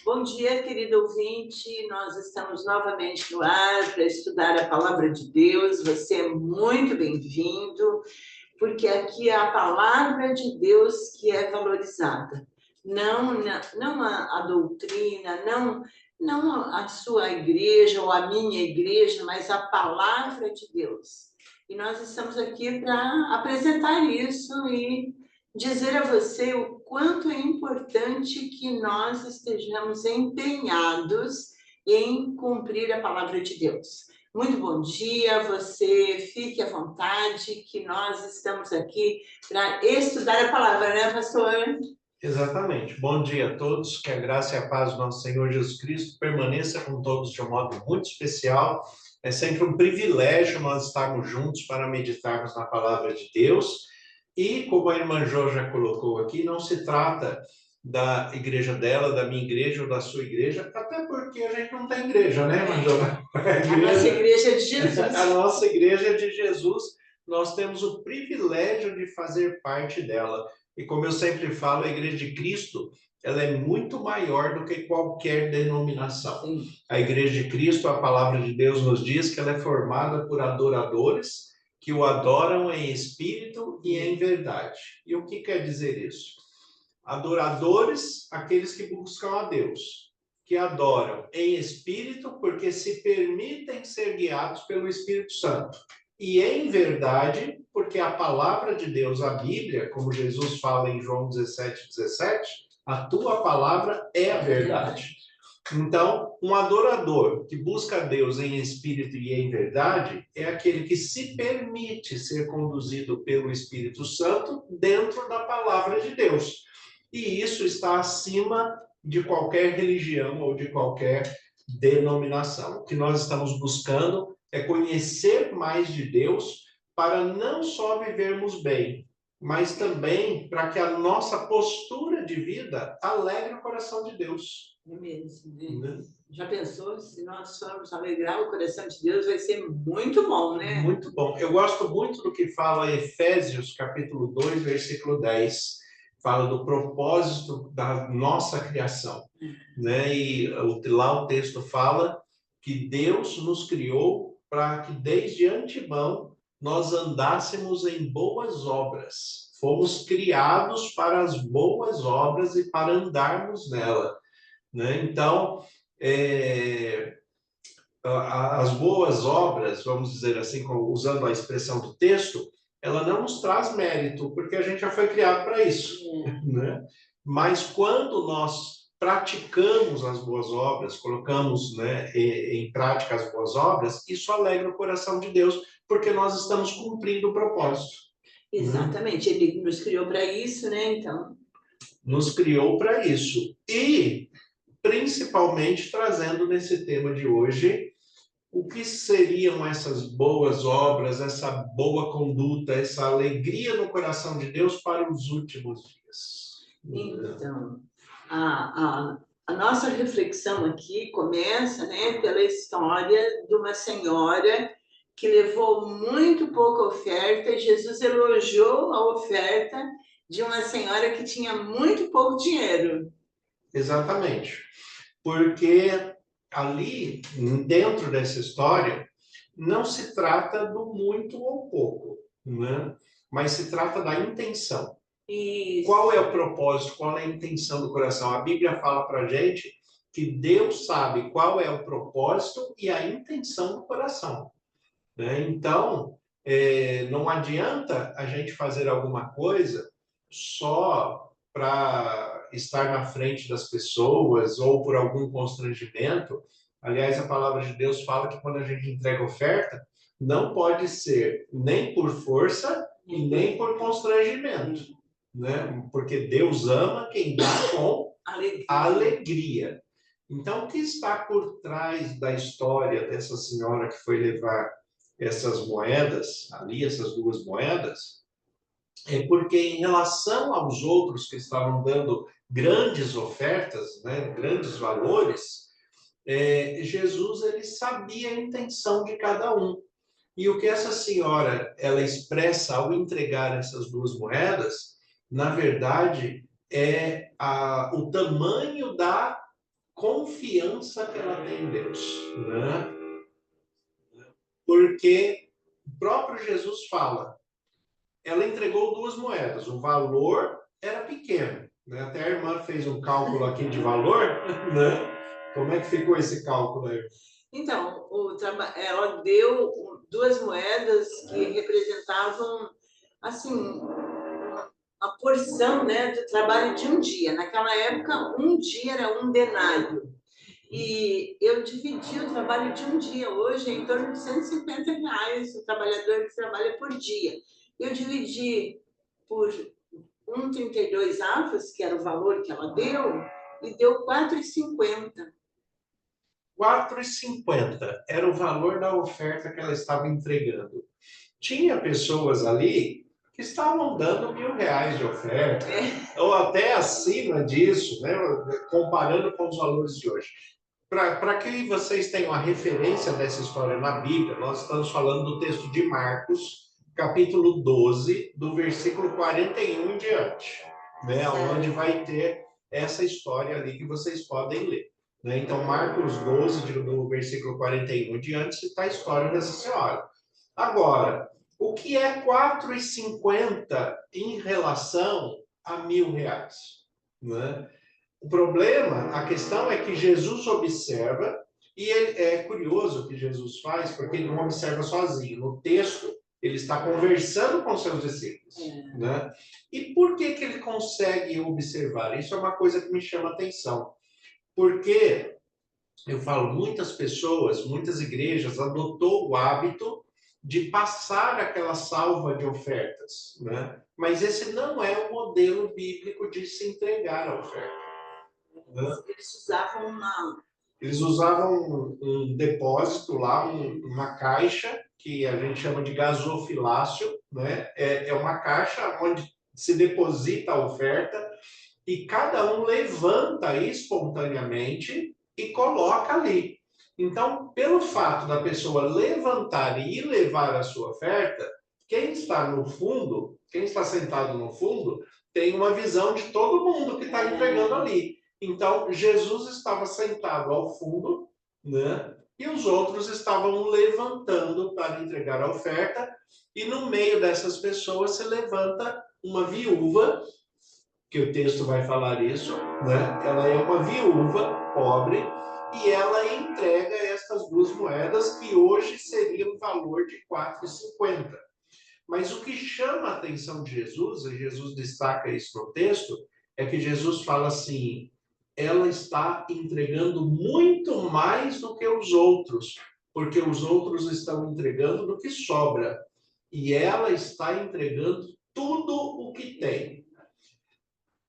Bom dia, querido ouvinte. Nós estamos novamente no ar para estudar a palavra de Deus. Você é muito bem-vindo, porque aqui é a palavra de Deus que é valorizada. Não a doutrina, não a sua igreja ou a minha igreja, mas a palavra de Deus. E nós estamos aqui para apresentar isso e dizer a você o quanto é importante que nós estejamos empenhados em cumprir a palavra de Deus. Muito bom dia, você fique à vontade, que nós estamos aqui para estudar a palavra, né, pastor? Exatamente. Bom dia a todos, que a graça e a paz do nosso Senhor Jesus Cristo permaneça com todos de um modo muito especial. É sempre um privilégio nós estarmos juntos para meditarmos na palavra de Deus. E, como a irmã Jo já colocou aqui, não se trata da igreja dela, da minha igreja ou da sua igreja, até porque a gente não tem igreja, né, irmã Jo? A nossa igreja é de Jesus. A nossa igreja é de Jesus. Nós temos o privilégio de fazer parte dela. E como eu sempre falo, a Igreja de Cristo, ela é muito maior do que qualquer denominação. Sim. A Igreja de Cristo, a palavra de Deus nos diz que ela é formada por adoradores que o adoram em espírito e em verdade. E o que quer dizer isso? Adoradores, aqueles que buscam a Deus, que adoram em espírito porque se permitem ser guiados pelo Espírito Santo. E em verdade, porque a palavra de Deus, a Bíblia, como Jesus fala em João 17:17, a tua palavra é a verdade. Então, um adorador que busca Deus em espírito e em verdade é aquele que se permite ser conduzido pelo Espírito Santo dentro da palavra de Deus. E isso está acima de qualquer religião ou de qualquer denominação. O que nós estamos buscando é conhecer mais de Deus para não só vivermos bem, mas também para que a nossa postura de vida alegre o coração de Deus. É mesmo, né? Já pensou? Se nós formos alegrar o coração de Deus, vai ser muito bom, né? Muito bom. Eu gosto muito do que fala Efésios, capítulo 2, versículo 10. Fala do propósito da nossa criação, né? E lá o texto fala que Deus nos criou para que desde antemão nós andássemos em boas obras. Fomos criados para as boas obras e para andarmos nela, né? Então, as boas obras, vamos dizer assim, usando a expressão do texto, ela não nos traz mérito, porque a gente já foi criado para isso, né? Mas quando nós praticamos as boas obras, colocamos, né, em prática as boas obras, isso alegra o coração de Deus, porque nós estamos cumprindo o propósito. Exatamente, ele nos criou para isso, né? Então, nos criou para isso. E, principalmente, trazendo nesse tema de hoje, o que seriam essas boas obras, essa boa conduta, essa alegria no coração de Deus para os últimos dias? Então, a nossa reflexão aqui começa, né, pela história de uma senhora que levou muito pouca oferta, e Jesus elogiou a oferta de uma senhora que tinha muito pouco dinheiro. Exatamente. Porque ali, dentro dessa história, não se trata do muito ou pouco, né? Mas se trata da intenção. Isso. Qual é o propósito, qual é a intenção do coração? A Bíblia fala para a gente que Deus sabe qual é o propósito e a intenção do coração, né? Então, não adianta a gente fazer alguma coisa só para estar na frente das pessoas ou por algum constrangimento. Aliás, a palavra de Deus fala que quando a gente entrega oferta, não pode ser nem por força e nem por constrangimento, né? Porque Deus ama quem dá com alegria. Então, o que está por trás da história dessa senhora que foi levar essas moedas, ali, essas duas moedas, é porque em relação aos outros que estavam dando grandes ofertas, né, grandes valores, Jesus ele sabia a intenção de cada um. E o que essa senhora ela expressa ao entregar essas duas moedas, na verdade, é o tamanho da confiança que ela tem em Deus, né? Porque o próprio Jesus fala, ela entregou 2 moedas, o valor era pequeno, né? Até a irmã fez um cálculo aqui de valor, né? Como é que ficou esse cálculo aí? Então, ela deu 2 moedas que representavam, assim, uma porção, né, do trabalho de um dia. Naquela época, um dia era um denário. E eu dividi o trabalho de um dia. Hoje é em torno de R$ 150 o trabalhador que trabalha por dia. Eu dividi por 1,32 avos, que era o valor que ela deu, e deu 4,50. 4,50 era o valor da oferta que ela estava entregando. Tinha pessoas ali que estavam dando R$ 1.000 de oferta, ou até acima disso, né? Comparando com os valores de hoje. Para que vocês tenham a referência dessa história na Bíblia, nós estamos falando do texto de Marcos, capítulo 12, do versículo 41 em diante, né? Onde vai ter essa história ali que vocês podem ler. Né? Então, Marcos 12, do versículo 41 em diante, está a história dessa senhora. Agora, o que é 4,50 em relação a R$ 1.000? Né? O problema, a questão é que Jesus observa, e é curioso o que Jesus faz, porque ele não observa sozinho. No texto, ele está conversando com seus discípulos. Né? E por que ele consegue observar? Isso é uma coisa que me chama a atenção. Porque, eu falo, muitas pessoas, muitas igrejas adotou o hábito de passar aquela salva de ofertas. Né? Mas esse não é o modelo bíblico de se entregar a oferta. Eles usavam um depósito lá, uma caixa, que a gente chama de gasofilácio, né? É uma caixa onde se deposita a oferta e cada um levanta espontaneamente e coloca ali. Então, pelo fato da pessoa levantar e levar a sua oferta, quem está no fundo, quem está sentado no fundo, tem uma visão de todo mundo que está entregando ali. Então, Jesus estava sentado ao fundo, né? E os outros estavam levantando para entregar a oferta, e no meio dessas pessoas se levanta uma viúva, que o texto vai falar isso, né? Ela é uma viúva pobre, e ela entrega estas 2 moedas, que hoje seriam o valor de 4,50. Mas o que chama a atenção de Jesus, e Jesus destaca isso no texto, é que Jesus fala assim, ela está entregando muito mais do que os outros, porque os outros estão entregando do que sobra, e ela está entregando tudo o que tem.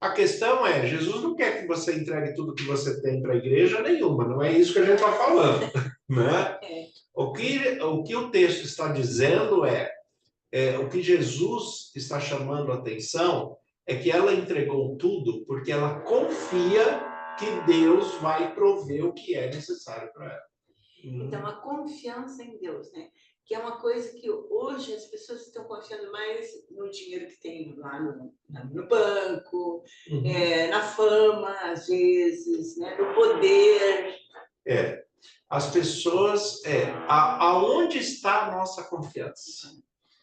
A questão é, Jesus não quer que você entregue tudo que você tem para a igreja nenhuma, não é isso que a gente está falando. Né? O que o texto está dizendo o que Jesus está chamando a atenção é que ela entregou tudo porque ela confia que Deus vai prover o que é necessário para ela. Então, a confiança em Deus, né? Que é uma coisa que hoje as pessoas estão confiando mais no dinheiro que tem lá no banco, na fama, às vezes, né? No poder. As pessoas... aonde está a nossa confiança?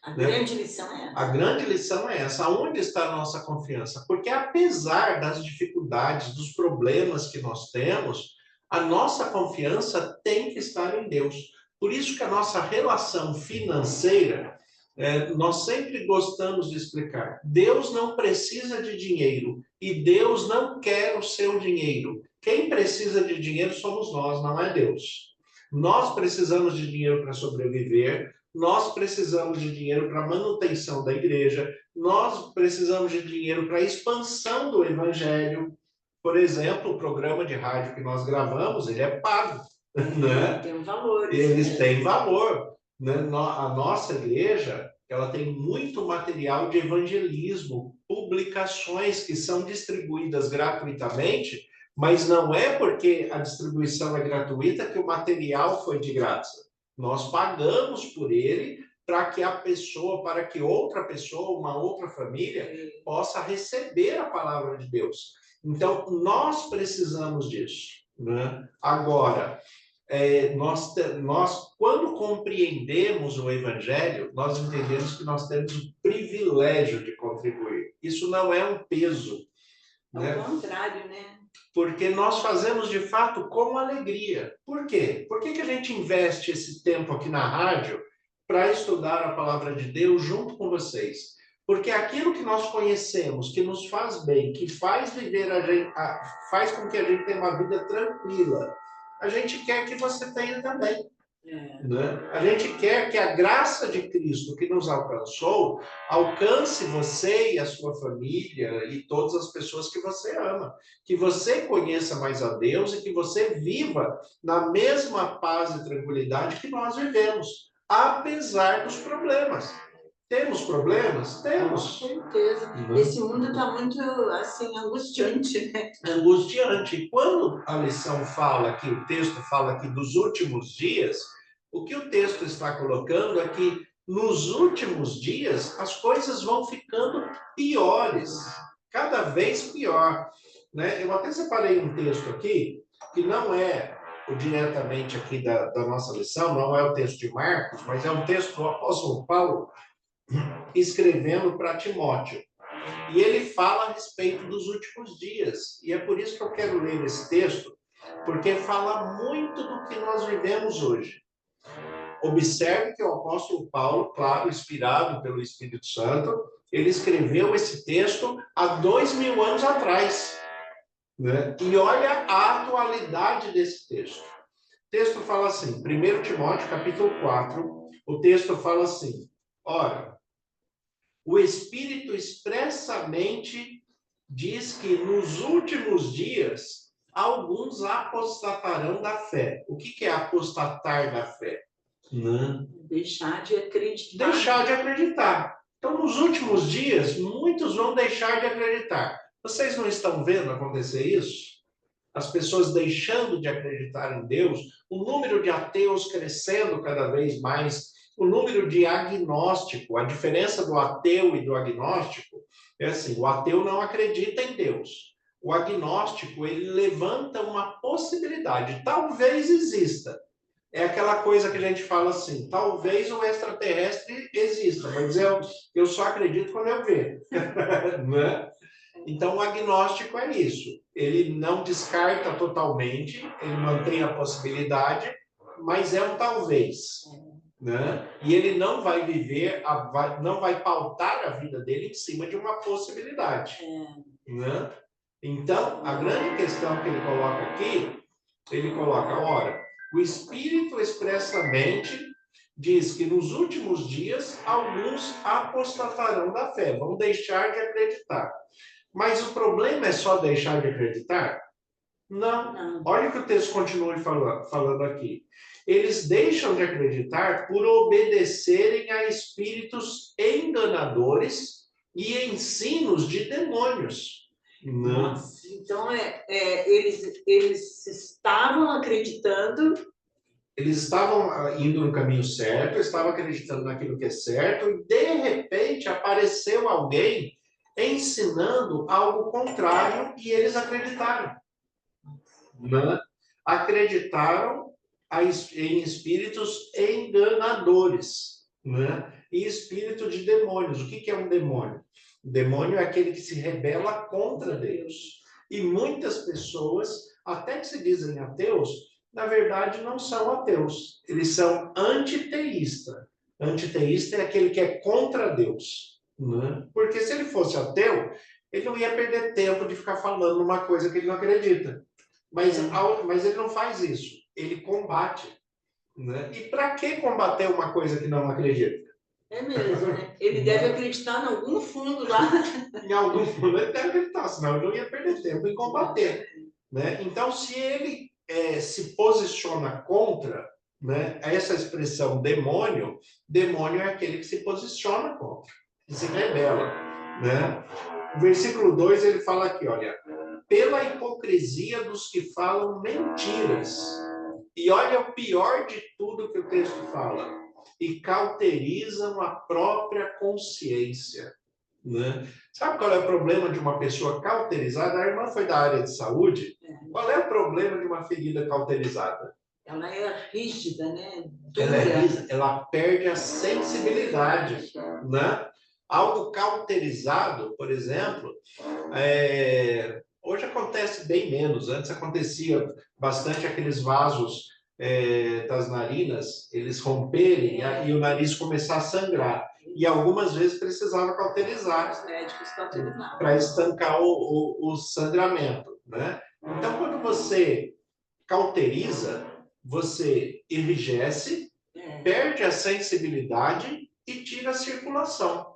A grande lição é essa. A grande lição é essa. Aonde está a nossa confiança? Porque apesar das dificuldades, dos problemas que nós temos, a nossa confiança tem que estar em Deus. Por isso que a nossa relação financeira, nós sempre gostamos de explicar. Deus não precisa de dinheiro e Deus não quer o seu dinheiro. Quem precisa de dinheiro somos nós, não é Deus. Nós precisamos de dinheiro para sobreviver, nós precisamos de dinheiro para a manutenção da igreja, nós precisamos de dinheiro para a expansão do evangelho. Por exemplo, o programa de rádio que nós gravamos, ele é pago. Né? Tem um valor. Eles têm valor. Né? A nossa igreja, ela tem muito material de evangelismo, publicações que são distribuídas gratuitamente, mas não é porque a distribuição é gratuita que o material foi de graça. Nós pagamos por ele para que outra pessoa, uma outra família, possa receber a palavra de Deus. Então, nós precisamos disso. né? Agora, nós, quando compreendemos o Evangelho, nós entendemos que nós temos o privilégio de contribuir. Isso não é um peso, né? Ao contrário, né? Porque nós fazemos, de fato, com alegria. Por quê? Por que a gente investe esse tempo aqui na rádio para estudar a palavra de Deus junto com vocês? Porque aquilo que nós conhecemos, que nos faz bem, que faz viver a gente, faz com que a gente tenha uma vida tranquila, a gente quer que você tenha também. Né? A gente quer que a graça de Cristo que nos alcançou alcance você e a sua família e todas as pessoas que você ama. Que você conheça mais a Deus e que você viva na mesma paz e tranquilidade que nós vivemos, apesar dos problemas. Temos problemas? Temos. Com certeza. Esse mundo está muito, assim, angustiante, né? Angustiante. E quando a lição fala aqui, o texto fala aqui dos últimos dias, o que o texto está colocando é que nos últimos dias as coisas vão ficando piores, cada vez pior, né? Eu até separei um texto aqui, que não é diretamente aqui da nossa lição, não é o texto de Marcos, mas é um texto do apóstolo Paulo escrevendo para Timóteo. E ele fala a respeito dos últimos dias. E é por isso que eu quero ler esse texto, porque fala muito do que nós vivemos hoje. Observe que o apóstolo Paulo, claro, inspirado pelo Espírito Santo, ele escreveu esse texto há 2000 anos atrás. Né? E olha a atualidade desse texto. O texto fala assim, 1 Timóteo, capítulo 4, o texto fala assim, ora, o Espírito expressamente diz que nos últimos dias alguns apostatarão da fé. O que é apostatar da fé? Deixar de acreditar. Deixar de acreditar. Então, nos últimos dias, muitos vão deixar de acreditar. Vocês não estão vendo acontecer isso? As pessoas deixando de acreditar em Deus, o número de ateus crescendo cada vez mais, o número de agnóstico, a diferença do ateu e do agnóstico é assim, o ateu não acredita em Deus. O agnóstico, ele levanta uma possibilidade, talvez exista. É aquela coisa que a gente fala assim, talvez o extraterrestre exista, mas eu só acredito quando eu ver. Né? Então, o agnóstico é isso. Ele não descarta totalmente, ele mantém a possibilidade, mas é um talvez. Né? E ele não vai viver, não vai pautar a vida dele em cima de uma possibilidade. Né? Então, a grande questão que ele coloca aqui, ele coloca, ora, o Espírito expressamente diz que nos últimos dias alguns apostatarão da fé, vão deixar de acreditar. Mas o problema é só deixar de acreditar? Não. Olha o que o texto continua falando aqui. Eles deixam de acreditar por obedecerem a espíritos enganadores e ensinos de demônios. Nossa, então eles estavam acreditando. Eles estavam indo no caminho certo, estavam acreditando naquilo que é certo, e de repente apareceu alguém ensinando algo contrário e eles acreditaram. Né? Acreditaram em espíritos enganadores, né? E espírito de demônios. O que é um demônio? O demônio é aquele que se rebela contra Deus. E muitas pessoas, até que se dizem ateus, na verdade não são ateus. Eles são antiteístas. Antiteísta é aquele que é contra Deus. Né? Porque se ele fosse ateu, ele não ia perder tempo de ficar falando uma coisa que ele não acredita. Mas ele não faz isso. Ele combate. Né? E para que combater uma coisa que não acredita? É mesmo, né? Ele deve acreditar em algum fundo lá. Em algum fundo ele deve acreditar, senão ele não ia perder tempo em combater. Né? Então, se ele se posiciona contra, né, essa expressão demônio é aquele que se posiciona contra, que se rebela. Né? O versículo 2 ele fala aqui, olha, pela hipocrisia dos que falam mentiras. E olha o pior de tudo que o texto fala. E cauterizam a própria consciência. né? Sabe qual é o problema de uma pessoa cauterizada? A irmã foi da área de saúde. Qual é o problema de uma ferida cauterizada? Ela é rígida, né? Ela é Dura. rígida, ela perde a sensibilidade, né? Algo cauterizado, por exemplo, hoje acontece bem menos. Antes acontecia bastante aqueles vasos das narinas, eles romperem e o nariz começar a sangrar. E algumas vezes precisava cauterizar Os médicos cauterizavam. para estancar o sangramento, né? Então, quando você cauteriza, você enrijece, perde a sensibilidade e tira a circulação.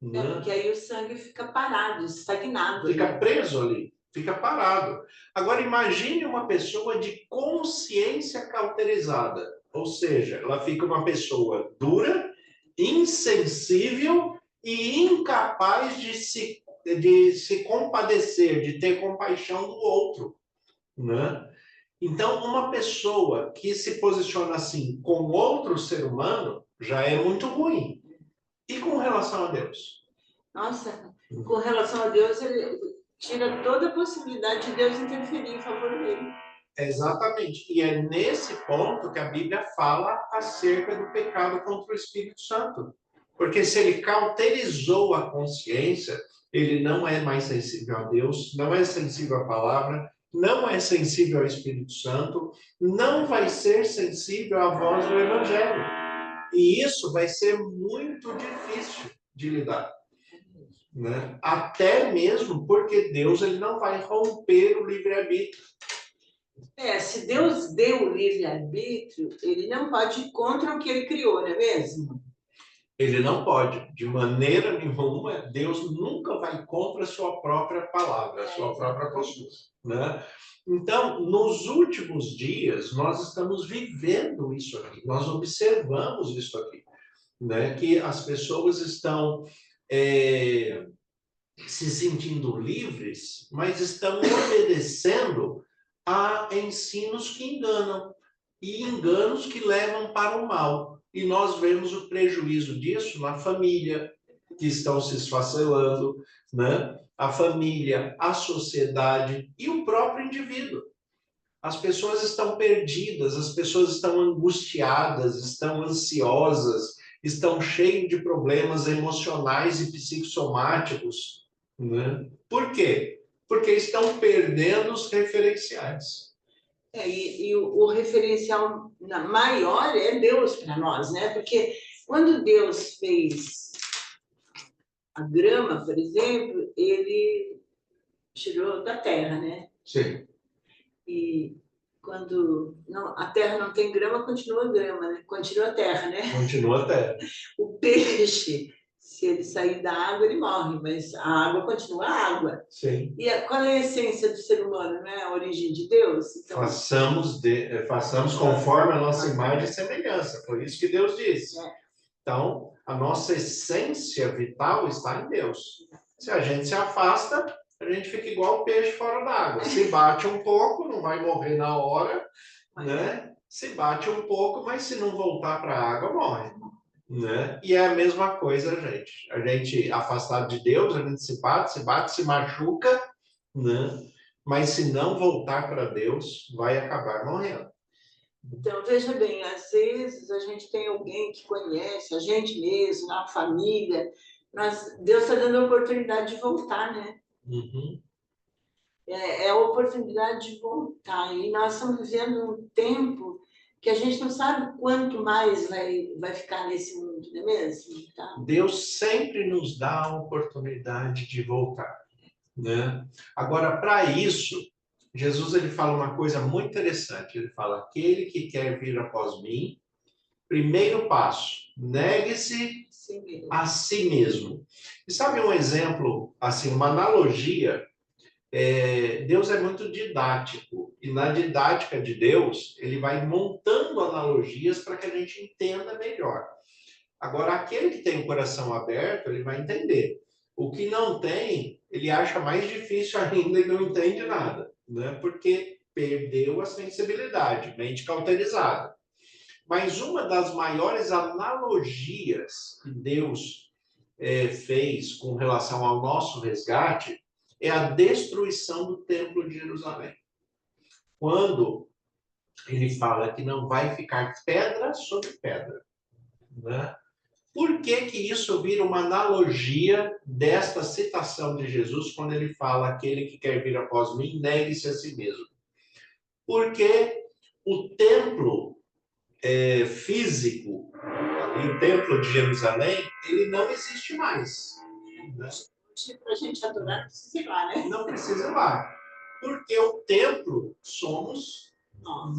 Né? Porque aí o sangue fica parado, estagnado. Fica preso ali, fica parado. Agora, imagine uma pessoa de consciência cauterizada, ou seja, ela fica uma pessoa dura, insensível e incapaz de se compadecer, de ter compaixão do outro, né? Então, uma pessoa que se posiciona assim com outro ser humano já é muito ruim. E com relação a Deus? Nossa, com relação a Deus, ele tira toda a possibilidade de Deus interferir em favor dele. Exatamente. E é nesse ponto que a Bíblia fala acerca do pecado contra o Espírito Santo. Porque se ele cauterizou a consciência, ele não é mais sensível a Deus, não é sensível à palavra, não é sensível ao Espírito Santo, não vai ser sensível à voz do Evangelho. E isso vai ser muito difícil de lidar. Né? Até mesmo porque Deus ele não vai romper o livre-arbítrio. Se Deus deu o livre-arbítrio, ele não pode ir contra o que ele criou, não é mesmo? Ele não pode, de maneira nenhuma, Deus nunca vai contra a sua própria palavra, a sua própria postura. Né? Então, nos últimos dias, nós estamos vivendo isso aqui, nós observamos isso aqui, né? Que as pessoas estão se sentindo livres, mas estão obedecendo a ensinos que enganam e enganos que levam para o mal. E nós vemos o prejuízo disso na família, que estão se esfacelando, né? A família, a sociedade e o próprio indivíduo. As pessoas estão perdidas, as pessoas estão angustiadas, estão ansiosas, estão cheias de problemas emocionais e psicossomáticos. Né? Por quê? Porque estão perdendo os referenciais. E o referencial maior é Deus para nós, né? Porque quando Deus fez a grama, por exemplo, ele tirou da terra, né? Sim. E quando a terra não tem grama, continua grama, né? Continua a terra, né? Continua a terra. O peixe, se ele sair da água, ele morre, mas a água continua água. Sim. E qual é a essência do ser humano, né? A origem de Deus? Então, façamos conforme a nossa imagem e semelhança. Foi isso que Deus disse. Então, a nossa essência vital está em Deus. Se a gente se afasta, a gente fica igual o peixe fora d'água. Se bate um pouco, não vai morrer na hora, né? Se bate um pouco, mas se não voltar para a água, morre. Né? E é a mesma coisa, gente. A gente afastado de Deus, a gente se bate, se machuca, né? Mas se não voltar para Deus, vai acabar morrendo. Então, veja bem, às vezes a gente tem alguém que conhece, a gente mesmo, a família, Deus está dando a oportunidade de voltar, né? Uhum. É a oportunidade de voltar. E nós estamos vivendo um tempo que a gente não sabe quanto mais vai ficar nesse mundo, não é mesmo? Tá? Deus sempre nos dá a oportunidade de voltar. Né? Agora, para isso, Jesus ele fala uma coisa muito interessante. Ele fala, aquele que quer vir após mim, primeiro passo, negue-se a si mesmo. E sabe um exemplo, assim, uma analogia? Deus é muito didático. E na didática de Deus, ele vai montando analogias para que a gente entenda melhor. Agora, aquele que tem o coração aberto, ele vai entender. O que não tem, ele acha mais difícil ainda e não entende nada, né? Porque perdeu a sensibilidade, mente cauterizada. Mas uma das maiores analogias que Deus fez com relação ao nosso resgate é a destruição do Templo de Jerusalém. Quando ele fala que não vai ficar pedra sobre pedra, né? Por que que isso vira uma analogia desta citação de Jesus quando ele fala: aquele que quer vir após mim, negue-se a si mesmo? Porque o templo físico, ali, o templo de Jerusalém, ele não existe mais, né? Para a gente adorar, não precisa ir lá, né? Não precisa ir lá. Porque o templo somos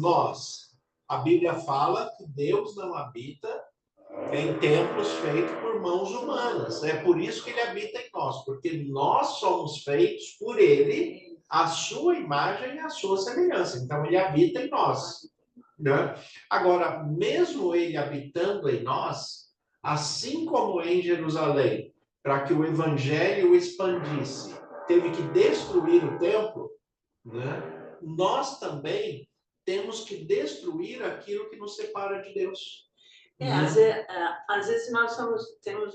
nós. A Bíblia fala que Deus não habita em templos feitos por mãos humanas. É por isso que ele habita em nós, porque nós somos feitos por ele, a sua imagem e a sua semelhança. Então ele habita em nós, né? Agora, mesmo ele habitando em nós, assim como em Jerusalém, para que o evangelho expandisse, teve que destruir o templo, né? Nós também temos que destruir aquilo que nos separa de Deus. Às vezes nós temos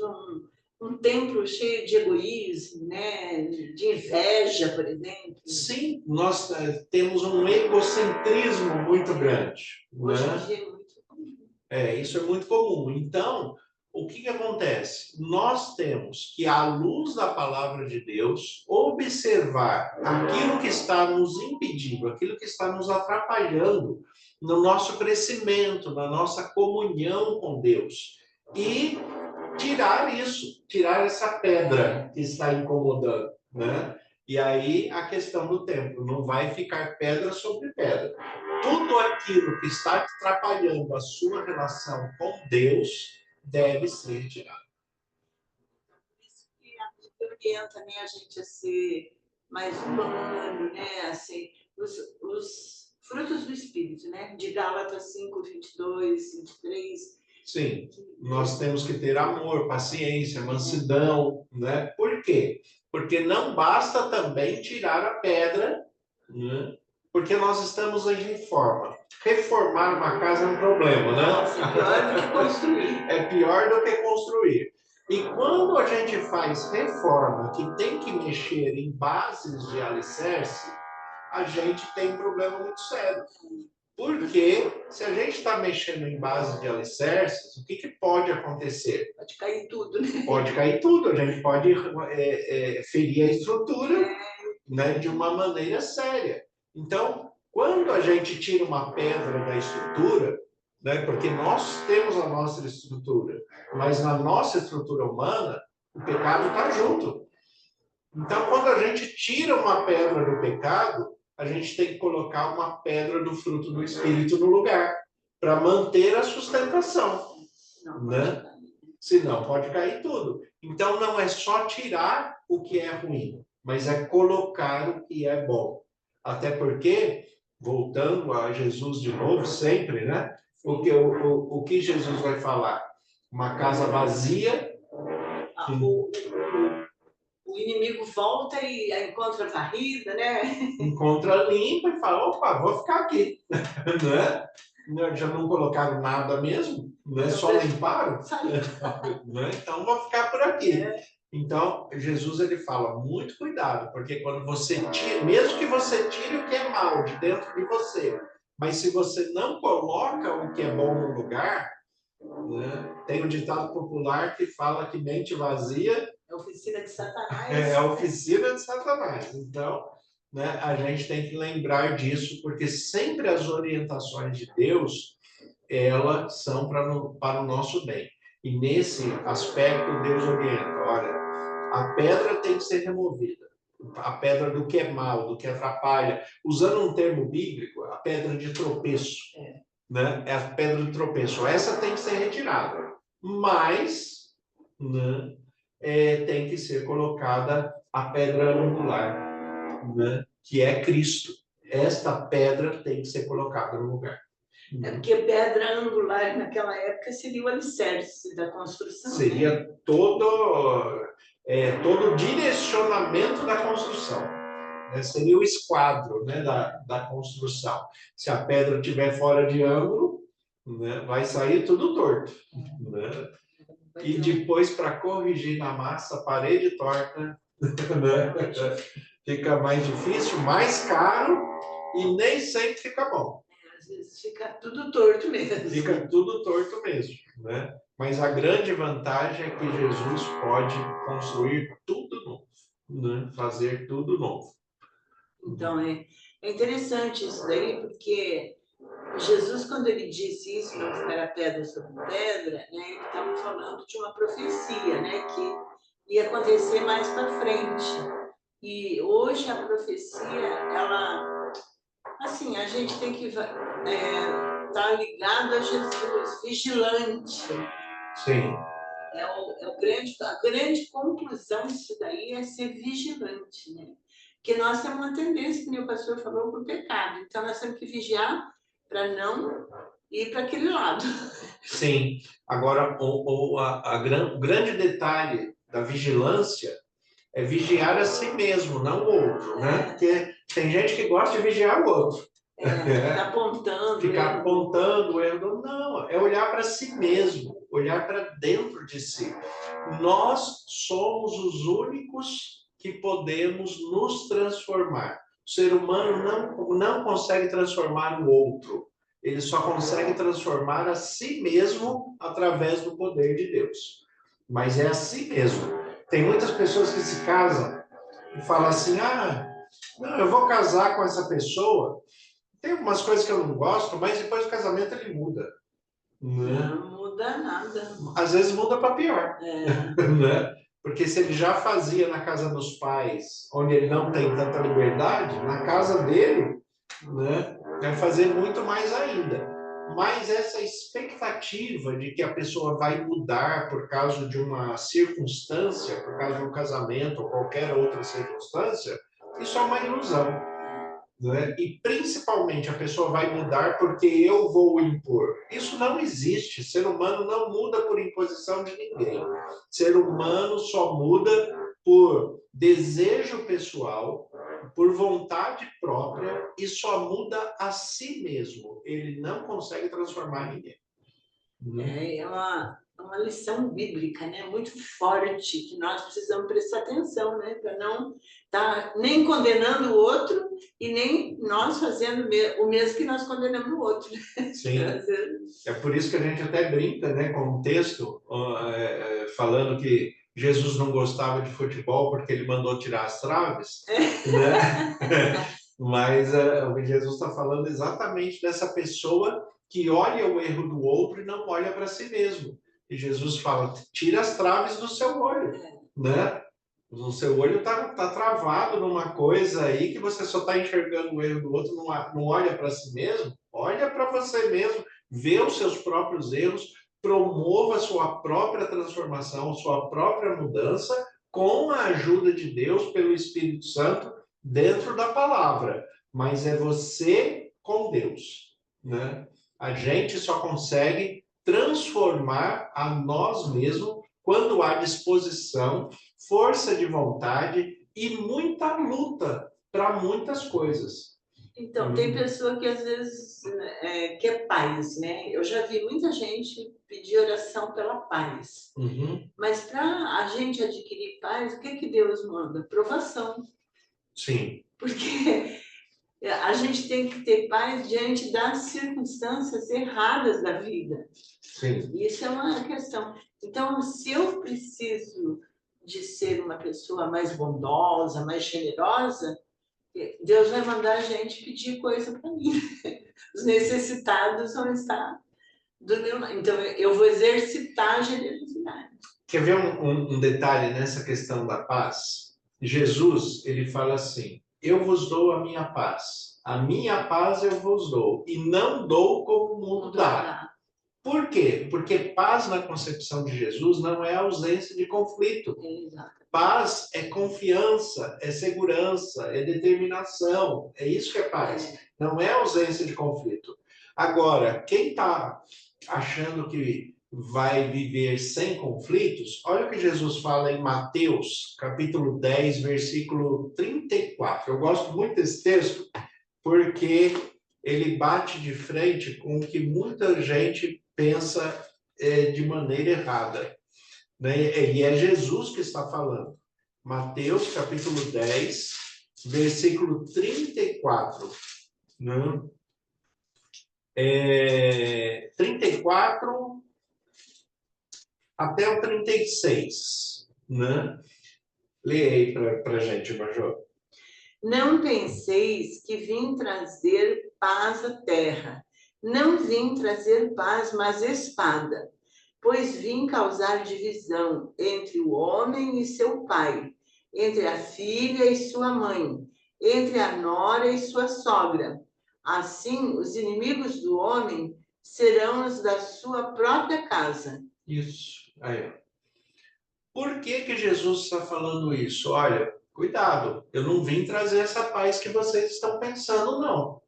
um templo cheio de egoísmo, né? De inveja, por exemplo. Sim, nós temos um egocentrismo muito grande. Hoje né? em dia é muito comum. Isso é muito comum. Então, o que acontece? Nós temos que, à luz da palavra de Deus, observar aquilo que está nos impedindo, aquilo que está nos atrapalhando no nosso crescimento, na nossa comunhão com Deus. E tirar isso, tirar essa pedra que está incomodando, né? E aí a questão do templo, não vai ficar pedra sobre pedra. Tudo aquilo que está atrapalhando a sua relação com Deus deve ser retirado. Por isso que a Bíblia orienta, né, a gente a ser mais humano, né? Assim, os frutos do Espírito, né? De Gálatas 5, 22, 23. Sim, nós temos que ter amor, paciência, mansidão, né? Por quê? Porque não basta também tirar a pedra, né? Porque nós estamos em reforma. Reformar uma casa é um problema, né? Nossa, é pior do que construir. É pior do que construir. E quando a gente faz reforma, que tem que mexer em bases de alicerce, a gente tem um problema muito sério. Porque se a gente está mexendo em base de alicerces, o que pode acontecer? Pode cair tudo, né? Pode cair tudo. A gente pode ferir a estrutura, né, de uma maneira séria. Então, quando a gente tira uma pedra da estrutura, né, porque nós temos a nossa estrutura, mas na nossa estrutura humana, o pecado está junto. Então, quando a gente tira uma pedra do pecado, a gente tem que colocar uma pedra do fruto do Espírito no lugar, para manter a sustentação. Né? Senão pode cair tudo. Então, não é só tirar o que é ruim, mas é colocar o que é bom. Até porque, voltando a Jesus de novo, sempre, né? O que Jesus vai falar? Uma casa vazia. O inimigo volta e a encontra varrida, né? Encontra limpa e fala: opa, vou ficar aqui. Né? Já não colocaram nada mesmo, né? Só limparam. Né? Então, vou ficar por aqui. Então, Jesus ele fala: muito cuidado, porque quando você tira, mesmo que você tire o que é mal de dentro de você, mas se você não coloca o que é bom no lugar, né? Tem um ditado popular que fala que mente vazia é a oficina de Satanás. É a oficina de Satanás. Então, né, a gente tem que lembrar disso, porque sempre as orientações de Deus, elas são para o nosso bem. E nesse aspecto, Deus orienta: olha, a pedra tem que ser removida. A pedra do que é mal, do que atrapalha. Usando um termo bíblico, a pedra de tropeço. Né? É a pedra de tropeço. Essa tem que ser retirada. Mas, né, tem que ser colocada a pedra angular, né? Que é Cristo. Esta pedra tem que ser colocada no lugar. É porque pedra angular naquela época seria o alicerce da construção. Seria, né? todo o direcionamento da construção. Seria o esquadro, né, da construção. Se a pedra estiver fora de ângulo, né, vai sair tudo torto. Né? E depois, para corrigir na massa, parede torta, né? Fica mais difícil, mais caro e nem sempre fica bom. Às vezes fica tudo torto mesmo. Fica tudo torto mesmo, né? Mas a grande vantagem é que Jesus pode construir tudo novo, né? Fazer tudo novo. Então, é interessante isso daí, porque Jesus, quando ele disse isso, não ficará pedra sobre pedra, né, ele estava falando de uma profecia, né, que ia acontecer mais para frente. E hoje a profecia, ela, assim, a gente tem que estar ligado a Jesus, vigilante. Sim. A grande conclusão disso daí é ser vigilante, né? Porque nós temos uma tendência, como o pastor falou, para o pecado. Então, nós temos que vigiar para não ir para aquele lado. Sim. Agora, o grande detalhe da vigilância é vigiar a si mesmo, não o outro, né? Porque tem gente que gosta de vigiar o outro. Ficar apontando. Ficar apontando o erro. Não, é olhar para si mesmo, olhar para dentro de si. Nós somos os únicos que podemos nos transformar. O ser humano não consegue transformar o outro. Ele só consegue transformar a si mesmo através do poder de Deus. Mas é a si mesmo. Tem muitas pessoas que se casam e falam assim, não, eu vou casar com essa pessoa. Tem algumas coisas que eu não gosto, mas depois do casamento ele muda. Né? Não muda nada. Às vezes muda para pior. É. Né? Porque se ele já fazia na casa dos pais, onde ele não tem tanta liberdade, na casa dele, né, vai fazer muito mais ainda. Mas essa expectativa de que a pessoa vai mudar por causa de uma circunstância, por causa de um casamento ou qualquer outra circunstância, isso é uma ilusão. Né? E principalmente a pessoa vai mudar porque eu vou impor. Isso não existe. Ser humano não muda por imposição de ninguém. Ser humano só muda por desejo pessoal, por vontade própria e só muda a si mesmo. Ele não consegue transformar ninguém. É uma lição bíblica, né? Muito forte, que nós precisamos prestar atenção, né? Para não estar nem condenando o outro e nem nós fazendo o mesmo que nós condenamos o outro. Sim. É por isso que a gente até brinca, né, com um texto falando que Jesus não gostava de futebol porque ele mandou tirar as traves, né? Mas Jesus está falando exatamente dessa pessoa que olha o erro do outro e não olha para si mesmo. E Jesus fala, tira as traves do seu olho, né? O seu olho tá travado numa coisa aí que você só está enxergando o erro do outro, não olha para si mesmo, olha para você mesmo, vê os seus próprios erros, promova a sua própria transformação, sua própria mudança, com a ajuda de Deus, pelo Espírito Santo, dentro da palavra. Mas é você com Deus, né? A gente só consegue transformar a nós mesmos quando há disposição, força de vontade e muita luta para muitas coisas. Então, tem pessoa que às vezes quer paz, né? Eu já vi muita gente pedir oração pela paz. Mas para a gente adquirir paz, o que Deus manda? Provação. Sim. Porque a gente tem que ter paz diante das circunstâncias erradas da vida. Sim. Isso é uma questão. Então, se eu preciso de ser uma pessoa mais bondosa, mais generosa, Deus vai mandar a gente pedir coisa para mim. Os necessitados vão estar do meu lado. Então, eu vou exercitar a generosidade. Quer ver um detalhe nessa questão da paz? Jesus, ele fala assim, eu vos dou a minha paz eu vos dou, e não dou como o mundo dá. Por quê? Porque paz na concepção de Jesus não é ausência de conflito. Exato. Paz é confiança, é segurança, é determinação. É isso que é paz. Não é ausência de conflito. Agora, quem está achando que vai viver sem conflitos, olha o que Jesus fala em Mateus, capítulo 10, versículo 34. Eu gosto muito desse texto porque ele bate de frente com o que muita gente pensa de maneira errada. né? E é Jesus que está falando. Mateus, capítulo 10, versículo 34. Né? 34 até o 36. Né? Lê aí para a gente, Major. Não penseis que vim trazer paz à terra. Não vim trazer paz, mas espada. Pois vim causar divisão entre o homem e seu pai, entre a filha e sua mãe, entre a nora e sua sogra. Assim, os inimigos do homem serão os da sua própria casa. Isso. Aí. Por que Jesus está falando isso? Olha, cuidado, eu não vim trazer essa paz que vocês estão pensando, não.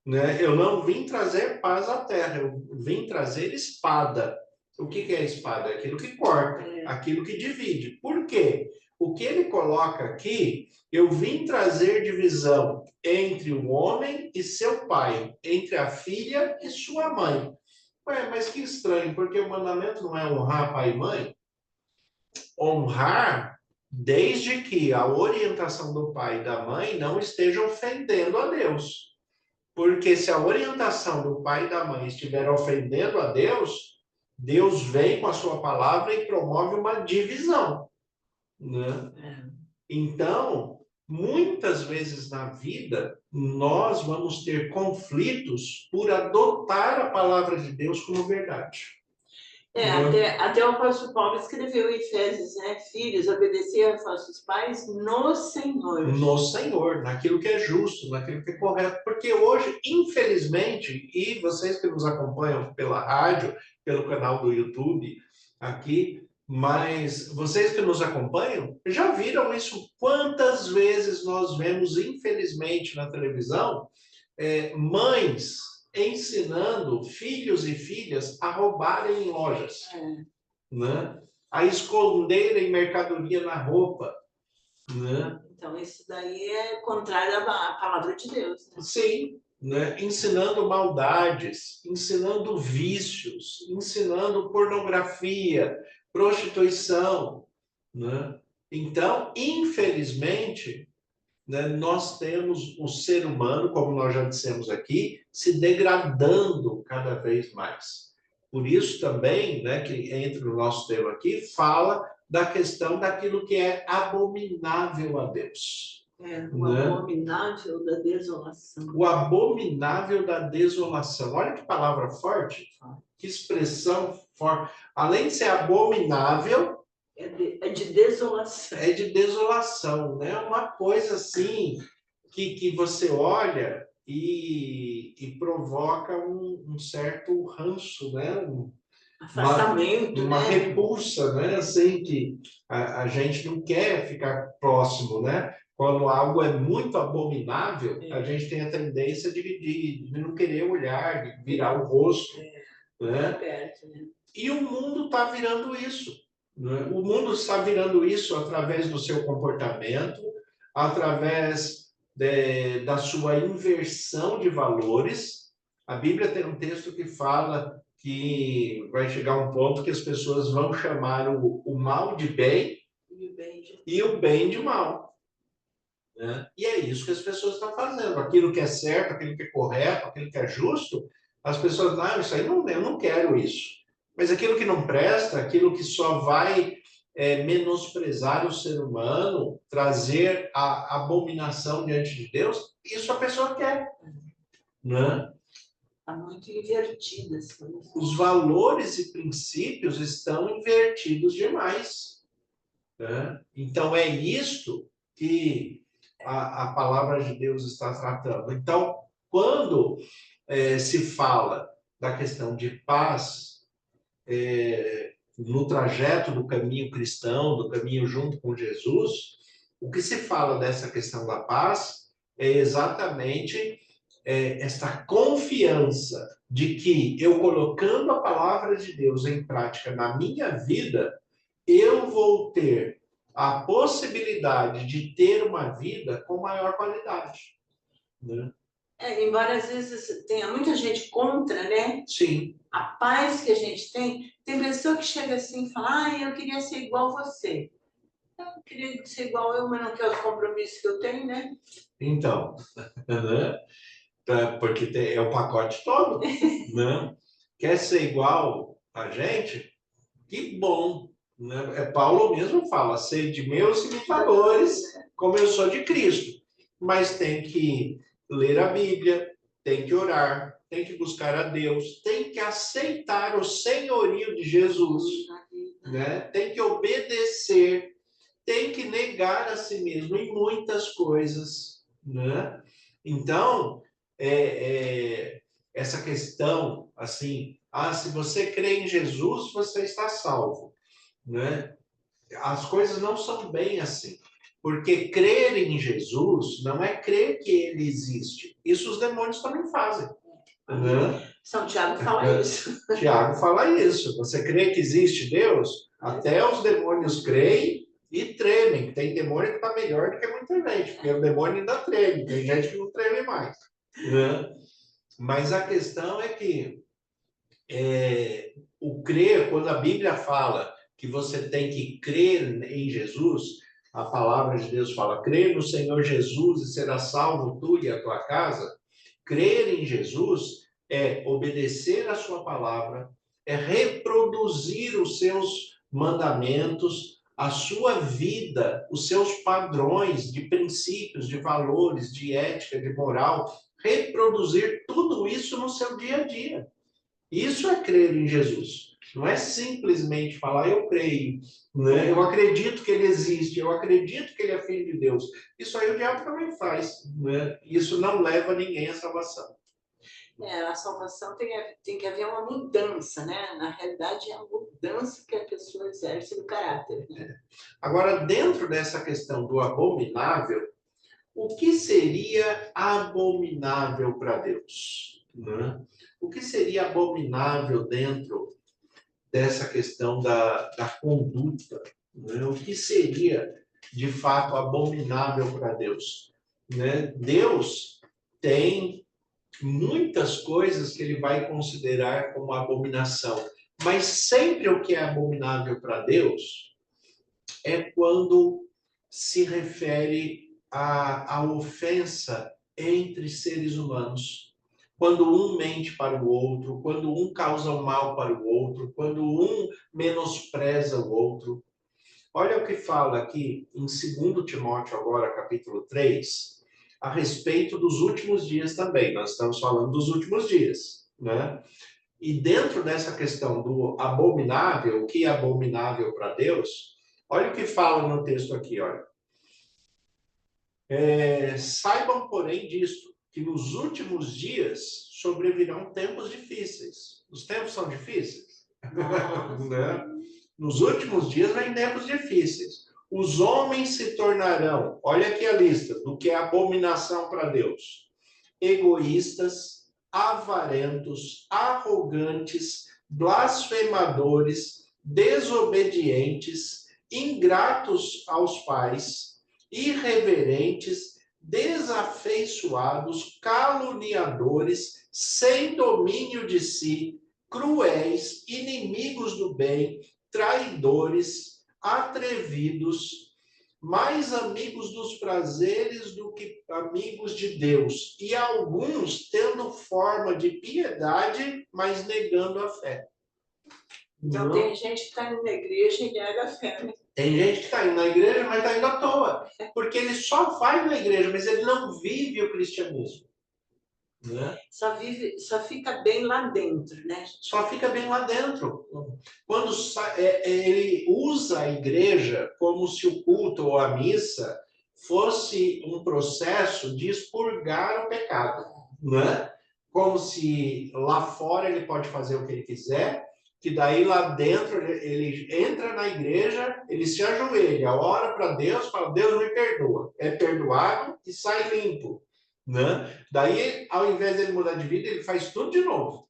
Né? Eu não vim trazer paz à terra, eu vim trazer espada. O que é espada? É aquilo que corta, aquilo que divide. Por quê? O que ele coloca aqui, eu vim trazer divisão entre o homem e seu pai, entre a filha e sua mãe. Ué, mas que estranho, porque o mandamento não é honrar pai e mãe? Honrar desde que a orientação do pai e da mãe não esteja ofendendo a Deus. Porque se a orientação do pai e da mãe estiver ofendendo a Deus, Deus vem com a sua palavra e promove uma divisão. Né? Então, muitas vezes na vida, nós vamos ter conflitos por adotar a palavra de Deus como verdade. Até o apóstolo Paulo escreveu em Efésios, né? Filhos, obedecer aos vossos pais no Senhor. No Senhor, naquilo que é justo, naquilo que é correto. Porque hoje, infelizmente, e vocês que nos acompanham pela rádio, pelo canal do YouTube aqui, mas vocês que nos acompanham já viram isso? Quantas vezes nós vemos, infelizmente, na televisão, mães ensinando filhos e filhas a roubarem em lojas, né? A esconderem mercadoria na roupa. Né? Então, isso daí é contrário à palavra de Deus. Né? Sim, né? Ensinando maldades, ensinando vícios, ensinando pornografia, prostituição. Né? Então, infelizmente, né, nós temos o ser humano, como nós já dissemos aqui, se degradando cada vez mais. Por isso também, né, que entra no nosso tema aqui, fala da questão daquilo que é abominável a Deus. O abominável da desolação. O abominável da desolação. Olha que palavra forte, que expressão forte. Além de ser abominável, é de desolação. É de desolação, né? Uma coisa assim que você olha e provoca um certo ranço, né? Afastamento, uma né? repulsa, né? Assim, que a gente não quer ficar próximo, né? Quando algo é muito abominável, a gente tem a tendência de não querer olhar, de virar o rosto. Né? Perto, né? E o mundo está virando isso. Né? O mundo está virando isso através do seu comportamento, através da sua inversão de valores. A Bíblia tem um texto que fala que vai chegar um ponto que as pessoas vão chamar o mal de bem e o bem de mal. Né? E é isso que as pessoas estão fazendo. Aquilo que é certo, aquilo que é correto, aquilo que é justo, as pessoas, não, isso aí não, eu não quero isso. Mas aquilo que não presta, aquilo que só vai menosprezar o ser humano, trazer a abominação diante de Deus, isso a pessoa quer. Né? Está muito invertida. Os valores e princípios estão invertidos demais. Né? Então, é isto que a palavra de Deus está tratando. Então, quando se fala da questão de paz, no trajeto do caminho cristão, do caminho junto com Jesus, o que se fala dessa questão da paz é exatamente esta confiança de que eu colocando a palavra de Deus em prática na minha vida, eu vou ter a possibilidade de ter uma vida com maior qualidade. Né? Embora às vezes tenha muita gente contra, né? Sim. A paz que a gente tem Tem pessoa que chega assim e fala, eu queria ser igual você. Eu queria ser igual eu, mas não quero os compromissos que eu tenho, né? Então, né? Porque é o pacote todo, né? Quer ser igual a gente? Que bom, né? Paulo mesmo fala, ser de meus imitadores, como eu sou de Cristo. Mas tem que ler a Bíblia, tem que orar, tem que buscar a Deus, tem que aceitar o senhorio de Jesus, né? Tem que obedecer, tem que negar a si mesmo em muitas coisas, né? Então, essa questão, assim, se você crê em Jesus, você está salvo, né? As coisas não são bem assim. Porque crer em Jesus não é crer que ele existe. Isso os demônios também fazem. Né? São Tiago fala isso. Tiago fala isso. Você crê que existe Deus? Até os demônios creem e tremem. Tem demônio que está melhor do que muita gente, porque o demônio ainda treme. Tem gente que não treme mais. Né? Mas a questão é que o crer, quando a Bíblia fala que você tem que crer em Jesus, a palavra de Deus fala, crer no Senhor Jesus e será salvo tu e a tua casa. Crer em Jesus é obedecer a sua palavra, é reproduzir os seus mandamentos, a sua vida, os seus padrões de princípios, de valores, de ética, de moral, reproduzir tudo isso no seu dia a dia. Isso é crer em Jesus. Não é simplesmente falar, eu creio, né? Eu acredito que ele existe, eu acredito que ele é filho de Deus. Isso aí o diabo também faz, né? Isso não leva ninguém à salvação. A salvação tem que haver uma mudança, né? Na realidade, é a mudança que a pessoa exerce no caráter. Né? Agora, dentro dessa questão do abominável, o que seria abominável para Deus? Né? O que seria abominável dentro dessa questão da conduta? Né? O que seria, de fato, abominável para Deus? Né? Deus tem muitas coisas que ele vai considerar como abominação, mas sempre o que é abominável para Deus é quando se refere à ofensa entre seres humanos. Quando um mente para o outro, quando um causa o mal para o outro, quando um menospreza o outro. Olha o que fala aqui em 2 Timóteo, agora, capítulo 3, a respeito dos últimos dias também. Nós estamos falando dos últimos dias, né? E dentro dessa questão do abominável, o que é abominável para Deus, olha o que fala no texto aqui, olha. Saibam, porém, disto, que nos últimos dias sobrevirão tempos difíceis. Os tempos são difíceis? Né? Nos últimos dias vem tempos difíceis. Os homens se tornarão, olha aqui a lista do que é abominação para Deus: egoístas, avarentos, arrogantes, blasfemadores, desobedientes, ingratos aos pais, irreverentes, desafeiçoados, caluniadores, sem domínio de si, cruéis, inimigos do bem, traidores, atrevidos, mais amigos dos prazeres do que amigos de Deus, e alguns tendo forma de piedade, mas negando a fé. Então, tem gente que está indo na igreja e nega a fé, né? Tem gente que está indo na igreja, mas está indo à toa. Porque ele só vai na igreja, mas ele não vive o cristianismo. Né? Só fica bem lá dentro, né? Só fica bem lá dentro. Quando ele usa a igreja como se o culto ou a missa fosse um processo de expurgar o pecado, né? Como se lá fora ele pode fazer o que ele quiser, que daí lá dentro ele entra na igreja, ele se ajoelha, ora para Deus, fala, Deus me perdoa. É perdoado e sai limpo. Né? Daí, ao invés dele mudar de vida, ele faz tudo de novo.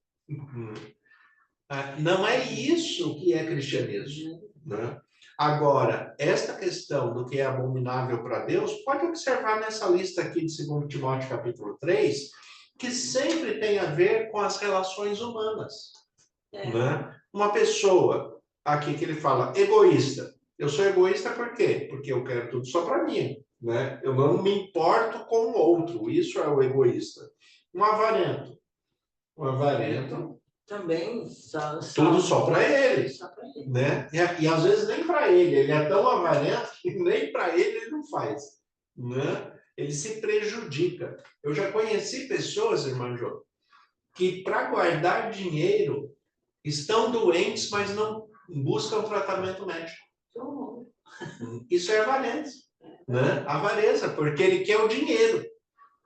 Não é isso que é cristianismo. Né? Agora, esta questão do que é abominável para Deus, pode observar nessa lista aqui de 2 Timóteo capítulo 3, que sempre tem a ver com as relações humanas. Né? Uma pessoa aqui que ele fala egoísta. Eu sou egoísta por quê? Porque eu quero tudo só para mim, né? Eu não me importo com o outro. Isso é o egoísta. Um avarento. Um avarento. Também Tudo só para ele. Só para ele. Né? E às vezes nem para ele. Ele é tão avarento que nem para ele não faz. Né? Ele se prejudica. Eu já conheci pessoas, irmã Jô, que para guardar dinheiro estão doentes, mas não buscam tratamento médico. Isso é avareza, né? Avareza, porque ele quer o dinheiro.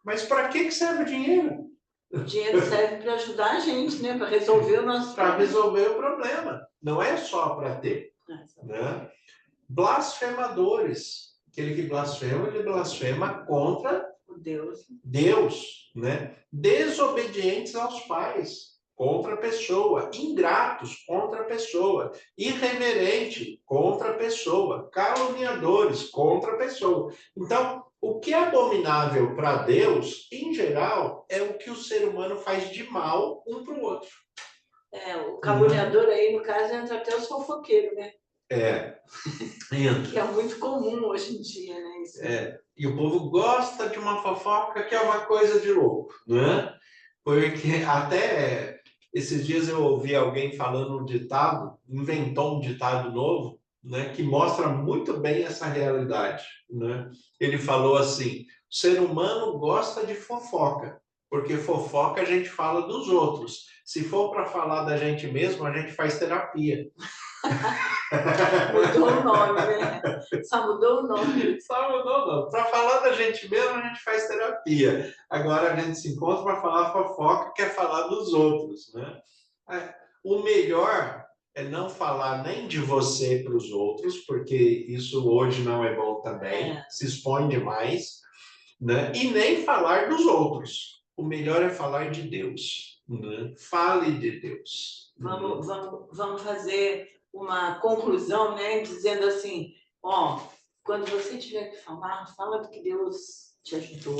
Mas para que serve o dinheiro? O dinheiro serve para ajudar a gente, né? Para resolver o nosso problema. Para resolver o problema. Não é só para ter. Né? Blasfemadores. Aquele que blasfema, ele blasfema contra Deus, né? Desobedientes aos pais, contra a pessoa. Ingratos, contra a pessoa. Irreverente, contra a pessoa. Caluniadores, contra a pessoa. Então, o que é abominável para Deus, em geral, é o que o ser humano faz de mal um para o outro. O caluniador aí, no caso, entra até os fofoqueiros, né? Que é muito comum hoje em dia, né? Isso. E o povo gosta de uma fofoca que é uma coisa de louco, né? Porque até esses dias eu ouvi alguém falando um ditado, inventou um ditado novo, né? Que mostra muito bem essa realidade, né? Ele falou assim: o ser humano gosta de fofoca, porque fofoca a gente fala dos outros. Se for para falar da gente mesmo, a gente faz terapia. Mudou o nome, né? Só mudou o nome. Só mudou o nome. Para falar da gente mesmo, a gente faz terapia. Agora a gente se encontra para falar fofoca, quer falar dos outros, né? O melhor é não falar nem de você para os outros, porque isso hoje não é bom também, se expõe demais, né? E nem falar dos outros. O melhor é falar de Deus, né? Fale de Deus. Vamos fazer uma conclusão, né? Dizendo assim, quando você tiver que falar, fala do que Deus te ajudou.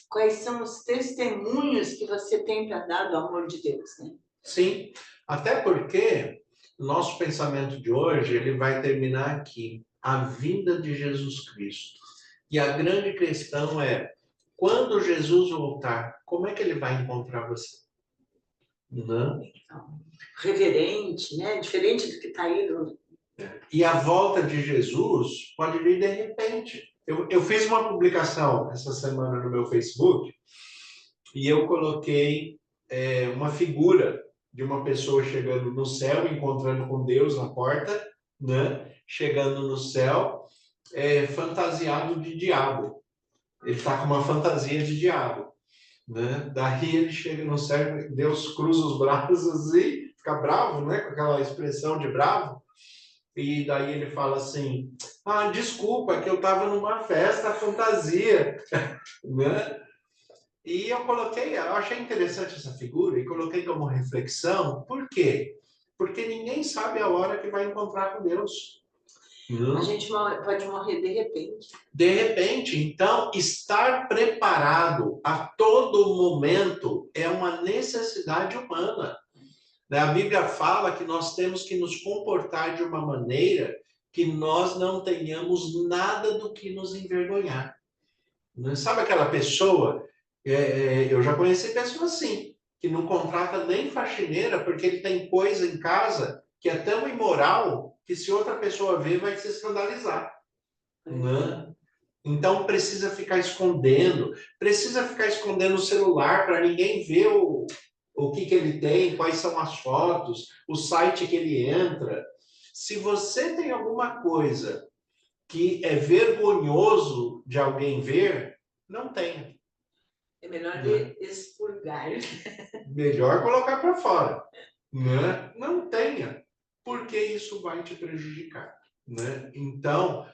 Quais são os testemunhos que você tem para dar do amor de Deus, né? Sim, até porque o nosso pensamento de hoje, ele vai terminar aqui, a vinda de Jesus Cristo. E a grande questão é, quando Jesus voltar, como é que ele vai encontrar você? Não? Reverente, né? Diferente do que está aí. E a volta de Jesus pode vir de repente. Eu fiz uma publicação essa semana no meu Facebook e eu coloquei uma figura de uma pessoa chegando no céu, encontrando com Deus na porta, né? Chegando no céu, fantasiado de diabo. Ele está com uma fantasia de diabo. Né? Daí ele chega no céu, Deus cruza os braços e fica bravo, né? Com aquela expressão de bravo. E daí ele fala assim: desculpa, que eu estava numa festa fantasia. Né? E eu achei interessante essa figura e coloquei como reflexão. Por quê? Porque ninguém sabe a hora que vai encontrar com Deus. A gente pode morrer de repente. De repente, então, estar preparado a todo momento é uma necessidade humana. A Bíblia fala que nós temos que nos comportar de uma maneira que nós não tenhamos nada do que nos envergonhar. Sabe aquela pessoa? Eu já conheci pessoas assim, que não contrata nem faxineira porque ele tem coisa em casa que é tão imoral que se outra pessoa ver vai se escandalizar. Né? Então precisa ficar escondendo o celular para ninguém ver o que ele tem, quais são as fotos, o site que ele entra. Se você tem alguma coisa que é vergonhoso de alguém ver, não tenha. É melhor expurgar. Melhor colocar para fora. Né? Não tenha, porque isso vai te prejudicar. Né? Então,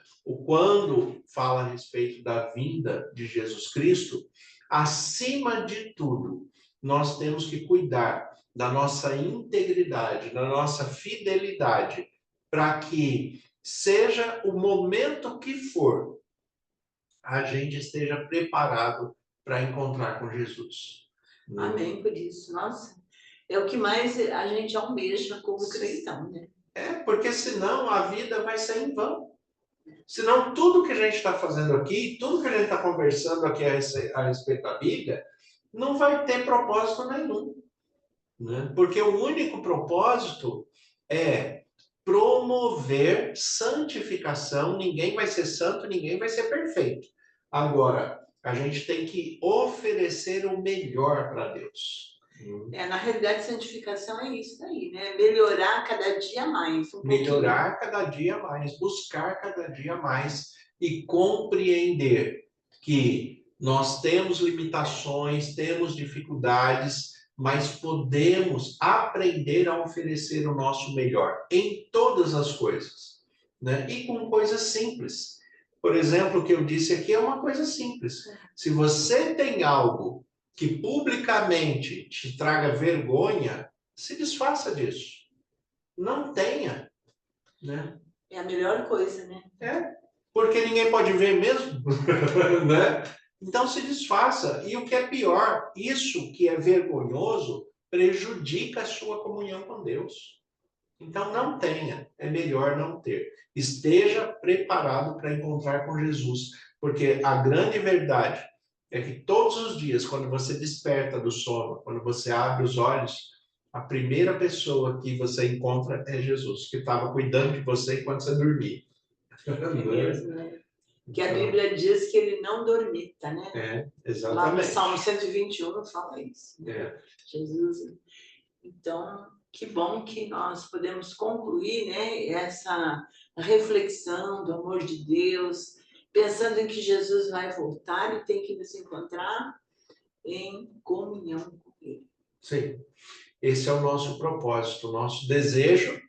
quando fala a respeito da vinda de Jesus Cristo, acima de tudo, nós temos que cuidar da nossa integridade, da nossa fidelidade, para que, seja o momento que for, a gente esteja preparado para encontrar com Jesus. Amém por isso. Nossa, É o que mais a gente almeja como cristão, né? Porque senão a vida vai ser em vão. Senão tudo que a gente está fazendo aqui, tudo que a gente está conversando aqui a respeito da Bíblia, não vai ter propósito nenhum, né? Porque o único propósito é promover santificação. Ninguém vai ser santo, ninguém vai ser perfeito. Agora, a gente tem que oferecer o melhor para Deus. Na realidade, santificação é isso daí, né? Melhorar cada dia mais. Melhorar cada dia mais, buscar cada dia mais e compreender que nós temos limitações, temos dificuldades, mas podemos aprender a oferecer o nosso melhor em todas as coisas, né? E com coisas simples. Por exemplo, o que eu disse aqui é uma coisa simples. Se você tem algo que publicamente te traga vergonha, se desfaça disso. Não tenha, né? É a melhor coisa, né? Porque ninguém pode ver mesmo, né? Então se desfaça. E o que é pior, isso que é vergonhoso prejudica a sua comunhão com Deus. Então não tenha, é melhor não ter. Esteja preparado para encontrar com Jesus, porque a grande verdade é que todos os dias, quando você desperta do sono, quando você abre os olhos, a primeira pessoa que você encontra é Jesus, que estava cuidando de você enquanto você dormia. É mesmo, né? Que a Bíblia diz que ele não dormita, né? Exatamente. Lá no Salmo 121 fala isso. Né? Jesus. Então, que bom que nós podemos concluir, né, essa reflexão do amor de Deus, pensando em que Jesus vai voltar e tem que nos encontrar em comunhão com Ele. Sim, esse é o nosso propósito, o nosso desejo,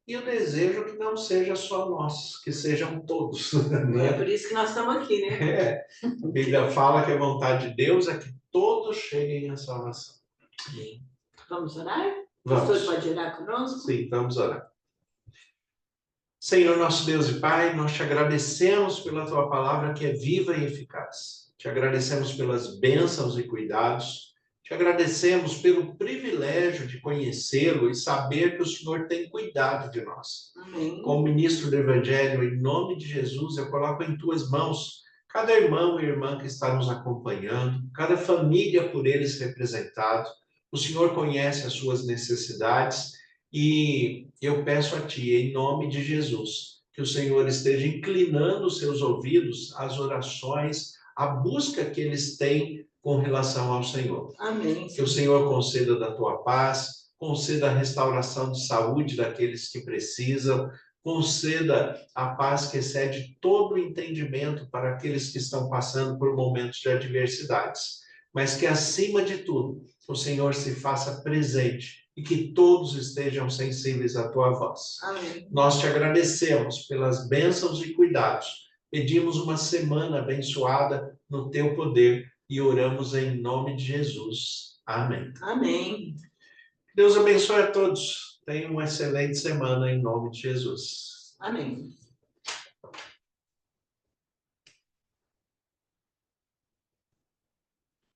e o desejo que não seja só nós, que sejam todos. Né? É por isso que nós estamos aqui, né? A Bíblia fala que a vontade de Deus é que todos cheguem à salvação. Vamos orar? Vamos. O pastor pode orar conosco? Sim, vamos orar. Senhor, nosso Deus e Pai, nós te agradecemos pela tua palavra que é viva e eficaz. Te agradecemos pelas bênçãos e cuidados. Te agradecemos pelo privilégio de conhecê-lo e saber que o Senhor tem cuidado de nós. Amém. Como ministro do Evangelho, em nome de Jesus, eu coloco em tuas mãos cada irmão e irmã que está nos acompanhando, cada família por eles representado. O Senhor conhece as suas necessidades e eu peço a Ti, em nome de Jesus, que o Senhor esteja inclinando os seus ouvidos às orações, à busca que eles têm com relação ao Senhor. Amém. Que o Senhor conceda da Tua paz, conceda a restauração de saúde daqueles que precisam, conceda a paz que excede todo o entendimento para aqueles que estão passando por momentos de adversidades. Mas que, acima de tudo, o Senhor se faça presente e que todos estejam sensíveis à Tua voz. Amém. Nós te agradecemos pelas bênçãos e cuidados. Pedimos uma semana abençoada no Teu poder e oramos em nome de Jesus. Amém. Amém. Deus abençoe a todos. Tenham uma excelente semana em nome de Jesus. Amém.